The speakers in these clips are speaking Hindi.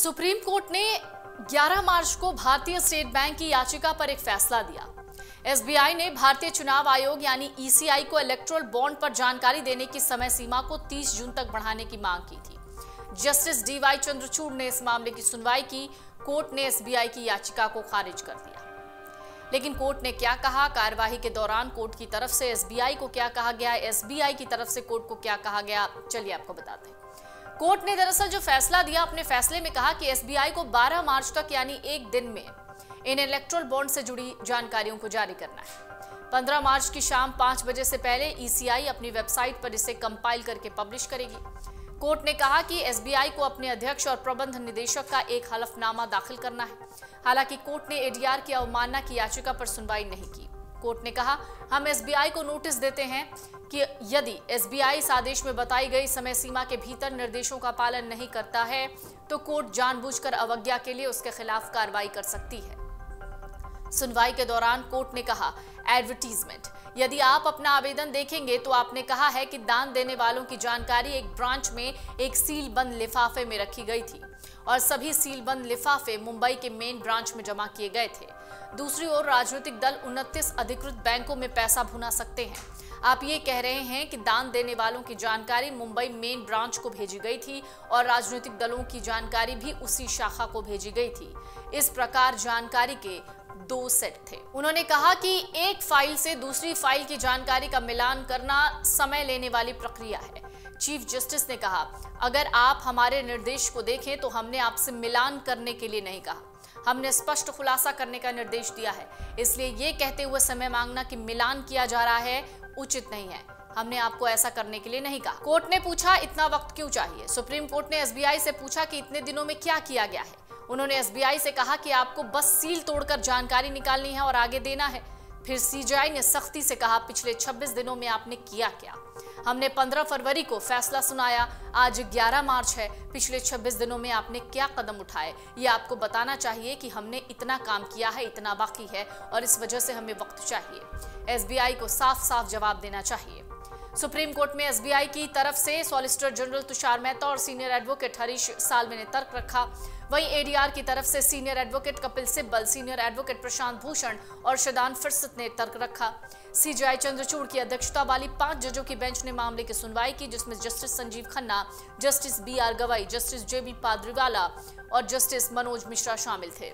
सुप्रीम कोर्ट ने 11 मार्च को भारतीय स्टेट बैंक की याचिका पर एक फैसला दिया। एसबीआई ने भारतीय चुनाव आयोग यानी ईसीआई को इलेक्टोरल बॉन्ड पर जानकारी देने की समय सीमा को 30 जून तक बढ़ाने की मांग की थी। जस्टिस डीवाई चंद्रचूड़ ने इस मामले की सुनवाई की। कोर्ट ने एसबीआई की याचिका को खारिज कर दिया। लेकिन कोर्ट ने क्या कहा, कार्यवाही के दौरान कोर्ट की तरफ से एसबीआई को क्या कहा गया, एसबीआई की तरफ से कोर्ट को क्या कहा गया, चलिए आपको बताते हैं। कोर्ट ने दरअसल जो फैसला दिया, अपने फैसले में कहा कि एसबीआई को 12 मार्च तक यानी एक दिन में इन इलेक्टोरल बॉन्ड से जुड़ी जानकारियों को जारी करना है। 15 मार्च की शाम 5 बजे से पहले ईसीआई अपनी वेबसाइट पर इसे कंपाइल करके पब्लिश करेगी। कोर्ट ने कहा कि एसबीआई को अपने अध्यक्ष और प्रबंध निदेशक का एक हलफनामा दाखिल करना है। हालांकि कोर्ट ने एडीआर की अवमानना की याचिका पर सुनवाई नहीं की। कोर्ट ने कहा, हम एसबीआई को नोटिस देते हैं कि यदि एसबीआई इस आदेश में बताई गई समय सीमा के भीतर निर्देशों का पालन नहीं करता है तो कोर्ट जानबूझकर अवज्ञा के लिए उसके खिलाफ कार्रवाई कर सकती है। सुनवाई के दौरान कोर्ट ने कहा, एडवर्टीजमेंट, यदि आप अपना आवेदन देखेंगे तो आपने कहा है कि दान देने वालों की जानकारी एक ब्रांच में एक सील बंद लिफाफे में रखी गई थी और सभी सील बंद लिफाफे मुंबई के मेन ब्रांच में जमा किए गए थे। दूसरी ओर राजनीतिक दल 29 अधिकृत बैंकों में पैसा भुना सकते हैं। आप ये कह रहे हैं कि दान देने वालों की जानकारी मुंबई मेन ब्रांच को भेजी गई थी और राजनीतिक दलों की जानकारी भी उसी शाखा को भेजी गई थी। इस प्रकार जानकारी के 2 सेट थे। उन्होंने कहा कि एक फाइल से दूसरी फाइल की जानकारी का मिलान करना समय लेने वाली प्रक्रिया है। चीफ जस्टिस ने कहा, अगर आप हमारे निर्देश को देखें तो हमने आपसे मिलान करने के लिए नहीं कहा, हमने स्पष्ट खुलासा करने का निर्देश दिया है। इसलिए ये कहते हुए समय मांगना कि मिलान किया जा रहा है उचित नहीं है। हमने आपको ऐसा करने के लिए नहीं कहा। कोर्ट ने पूछा, इतना वक्त क्यों चाहिए? सुप्रीम कोर्ट ने एसबीआई से पूछा कि इतने दिनों में क्या किया गया है। उन्होंने एसबीआई से कहा कि आपको बस सील तोड़कर जानकारी निकालनी है और आगे देना है। फिर सीजीआई ने सख्ती से कहा, पिछले 26 दिनों में आपने किया क्या? हमने 15 फरवरी को फैसला सुनाया, आज 11 मार्च है। पिछले 26 दिनों में आपने क्या कदम उठाए? ये आपको बताना चाहिए कि हमने इतना काम किया है, इतना बाकी है और इस वजह से हमें वक्त चाहिए। एसबीआई को साफ साफ जवाब देना चाहिए। सुप्रीम कोर्ट में एसबीआई की तरफ से सॉलिसिटर जनरल तुषार मेहता और सीनियर एडवोकेट हरीश साल्वे ने तर्क रखा। वहीं एडीआर की तरफ से senior advocate Kapil Sibal, senior advocate Prashant Bhushan और शदान फिरसत ने तर्क रखा। सीजीआई चंद्रचूड़ की अध्यक्षता वाली 5 जजों की बेंच ने मामले की सुनवाई की, जिसमें Justice Sanjiv Khanna, Justice BR Gavai, Justice JB Pardiwala और जस्टिस मनोज मिश्रा शामिल थे।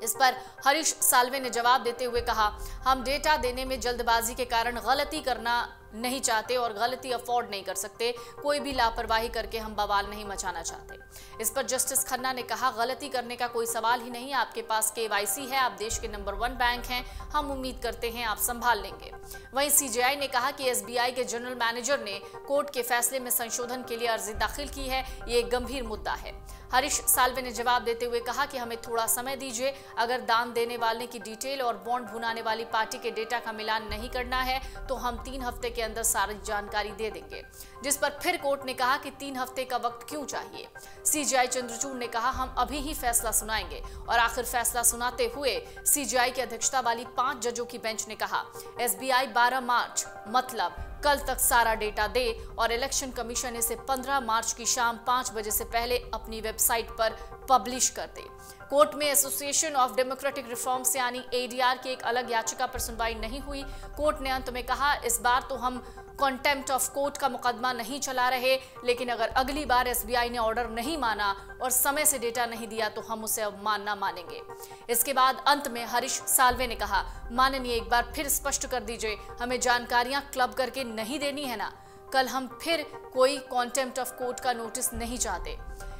इस पर हरीश साल्वे ने जवाब देते हुए कहा, हम डेटा देने में जल्दबाजी के कारण गलती करना नहीं चाहते और गलती अफोर्ड नहीं कर सकते। कोई भी लापरवाही करके हम बवाल नहीं मचाना चाहते। इस पर जस्टिस खन्ना ने कहा, गलती करने का कोई सवाल ही नहीं। आपके पास केवाईसी है, आप देश के नंबर 1 बैंक हैं। हम उम्मीद करते हैं आप संभाल लेंगे। वहीं सीजीआई ने कहा कि एसबीआई के जनरल मैनेजर ने कोर्ट के फैसले में संशोधन के लिए अर्जी दाखिल की है। ये एक गंभीर मुद्दा है। हरीश साल्वे ने जवाब देते हुए कहा कि हमें थोड़ा समय दीजिए। अगर दान देने वाले की डिटेल और बॉन्ड भुनाने वाली पार्टी के डेटा का मिलान नहीं करना है तो हम 3 हफ्ते के अंदर सारी जानकारी दे देंगे। जिस पर फिर कोर्ट ने कहा कि 3 हफ्ते का वक्त क्यों चाहिए? सीजीआई चंद्रचूड़ ने कहा, हम अभी ही फैसला सुनाएंगे। और आखिर फैसला सुनाते हुए सीजीआई की अध्यक्षता वाली 5 जजों की बेंच ने कहा, एसबीआई 12 मार्च मतलब कल तक सारा डेटा दे और इलेक्शन कमीशन इसे 15 मार्च की शाम 5 बजे से पहले अपनी वेबसाइट पर पब्लिश कर दे। कोर्ट में एसोसिएशन ऑफ डेमोक्रेटिक रिफॉर्म्स यानी एडीआर की एक अलग याचिका पर सुनवाई नहीं हुई। कोर्ट ने अंत में कहा, इस बार तो हम कंटेम्प्ट ऑफ कोर्ट का मुकदमा नहीं चला रहे, लेकिन अगर अगली बार एसबीआई ने ऑर्डर नहीं माना और समय से डेटा नहीं दिया तो हम उसे अवमानना मानेंगे। इसके बाद अंत में हरीश साल्वे ने कहा, माननीय, एक बार फिर स्पष्ट कर दीजिए, हमें जानकारियां क्लब करके नहीं देनी है ना? कल हम फिर कोई कंटेम्प्ट ऑफ कोर्ट का नोटिस नहीं चाहते।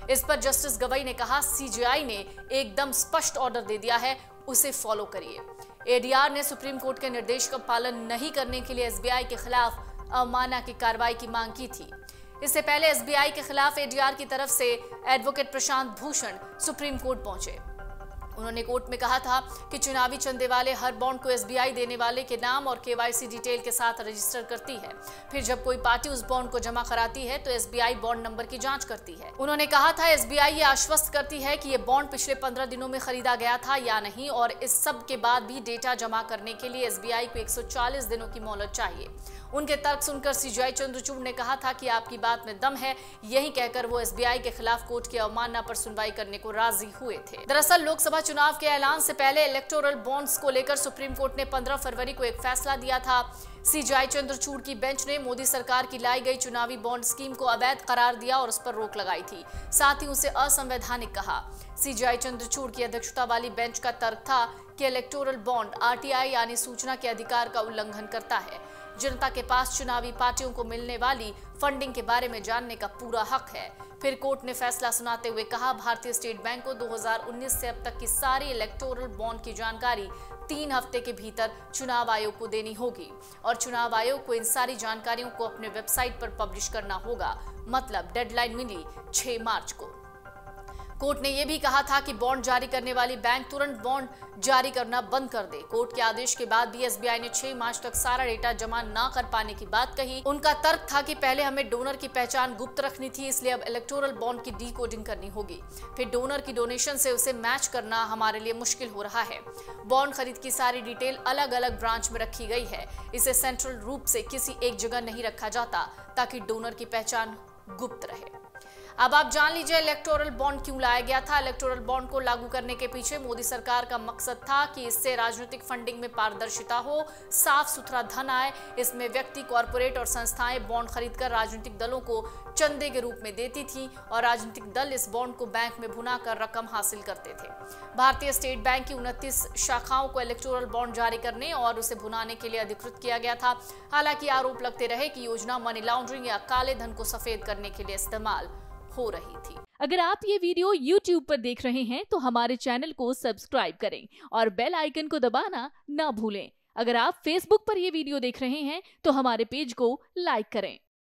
इस पर जस्टिस गवई ने कहा, सीजीआई ने एकदम स्पष्ट ऑर्डर दे दिया है, उसे फॉलो करिए। एडीआर ने सुप्रीम कोर्ट के निर्देश का पालन नहीं करने के लिए एसबीआई के खिलाफ अवमानना की कार्रवाई की मांग की थी। इससे पहले एसबीआई के खिलाफ एडीआर की तरफ से advocate Prashant Bhushan supreme court पहुंचे। उन्होंने कोर्ट में कहा था कि चुनावी चंदे वाले हर बॉन्ड को एसबीआई देने वाले के नाम और केवाईसी डिटेल के साथ रजिस्टर करती है। फिर जब कोई पार्टी उस बॉन्ड को जमा कराती है तो एसबीआई बॉन्ड नंबर की जांच करती है। उन्होंने कहा था, एसबीआई ये आश्वस्त करती है कि ये बॉन्ड पिछले 15 दिनों में खरीदा गया था या नहीं और इस सब के बाद भी डेटा जमा करने के लिए एसबीआई को 140 दिनों की मोहलत चाहिए। उनके तर्क सुनकर सीजेआई चंद्रचूड़ ने कहा था कि आपकी बात में दम है, यही कहकर वो एसबीआई के खिलाफ कोर्ट की अवमानना पर सुनवाई करने को राजी हुए थे। दरअसल लोकसभा चुनाव के ऐलान से पहले इलेक्टोरल बॉन्ड्स को लेकर सुप्रीम कोर्ट ने 15 फरवरी को एक फैसला दिया था। सीजेआई चंद्रचूड़ की बेंच ने मोदी सरकार की लाई गई चुनावी बॉन्ड स्कीम को अवैध करार दिया और उस पर रोक लगाई थी, साथ ही उसे असंवैधानिक कहा। सीजेआई चंद्रचूड़ की अध्यक्षता वाली बेंच का तर्क था कि इलेक्टोरल बॉन्ड आरटीआई यानी सूचना के अधिकार का उल्लंघन करता है। जनता के पास चुनावी पार्टियों को मिलने वाली फंडिंग के बारे में जानने का पूरा हक है। फिर कोर्ट ने फैसला सुनाते हुए कहा, भारतीय स्टेट बैंक को 2019 से अब तक की सारी इलेक्टोरल बॉन्ड की जानकारी 3 हफ्ते के भीतर चुनाव आयोग को देनी होगी और चुनाव आयोग को इन सारी जानकारियों को अपने वेबसाइट पर पब्लिश करना होगा। मतलब डेडलाइन मिली 6 मार्च को। कोर्ट ने यह भी कहा था कि बॉन्ड जारी करने वाली बैंक तुरंत बॉन्ड जारी करना बंद कर दे। कोर्ट के आदेश के बाद भी एसबीआई ने 6 मार्च तक सारा डेटा जमा ना कर पाने की बात कही। उनका तर्क था कि पहले हमें डोनर की पहचान गुप्त रखनी थी, इसलिए अब इलेक्टोरल बॉन्ड की डिकोडिंग करनी होगी। फिर डोनर की डोनेशन से उसे मैच करना हमारे लिए मुश्किल हो रहा है। बॉन्ड खरीद की सारी डिटेल अलग अलग ब्रांच में रखी गई है। इसे सेंट्रल रूप से किसी एक जगह नहीं रखा जाता ताकि डोनर की पहचान गुप्त रहे। अब आप जान लीजिए इलेक्टोरल बॉन्ड क्यों लाया गया था। इलेक्टोरल बॉन्ड को लागू करने के पीछे मोदी सरकार का मकसद था कि इससे राजनीतिक फंडिंग में पारदर्शिता हो, साफ सुथरा धन आए। इसमें व्यक्ति, कॉरपोरेट और संस्थाएं बॉन्ड खरीदकर राजनीतिक दलों को चंदे के रूप में देती थी और राजनीतिक दल इस बॉन्ड को बैंक में भुनाकर रकम हासिल करते थे। भारतीय स्टेट बैंक की 29 शाखाओं को इलेक्टोरल बॉन्ड जारी करने और उसे भुनाने के लिए अधिकृत किया गया था। हालांकि आरोप लगते रहे कि योजना मनी लॉन्ड्रिंग या काले धन को सफेद करने के लिए इस्तेमाल हो रही थी। अगर आप ये वीडियो YouTube पर देख रहे हैं तो हमारे चैनल को सब्सक्राइब करें और बेल आइकन को दबाना ना भूलें। अगर आप Facebook पर ये वीडियो देख रहे हैं तो हमारे पेज को लाइक करें।